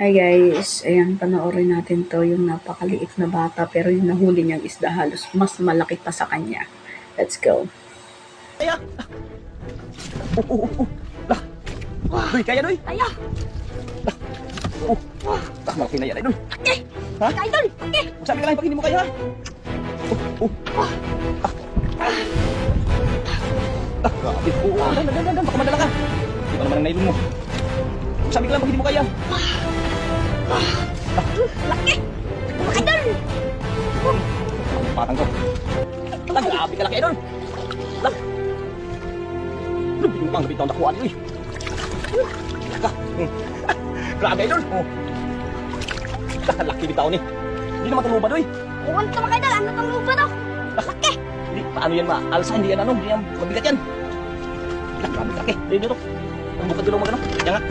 Hi guys, ayan panoorin natin 'to, yung napakaliit na bata pero yung nahuli niyang isda halos mas malaki pa sa kanya. Let's go. Kaya! Lah! Doy, kaya doy! Kaya! Malaki na yan, idol! Laki! Ha? Idol! Laki! Sabi ka lang pag hindi mo kaya, ha? Grabe! Dan! Baka madala ka! Di ba naman ang nailon mo? Sabi ka lang pag hindi mo kaya! Laki! Idol! Patang ko! Grabe ka laki, idol! Lah! Lubin mo ang gabit na nakuha niyo, eh! Grabe, idol! Laki bitaw ni! Hindi naman tuluba, doy! Uwan ito mga idol! Ano itong lupa to? Laki! Hindi, paano yan maalsa? Hindi yan ano, hindi yan mabigat yan. Grabe laki. Ayun nyo to. Ang bukad doon magano. Kaya nga.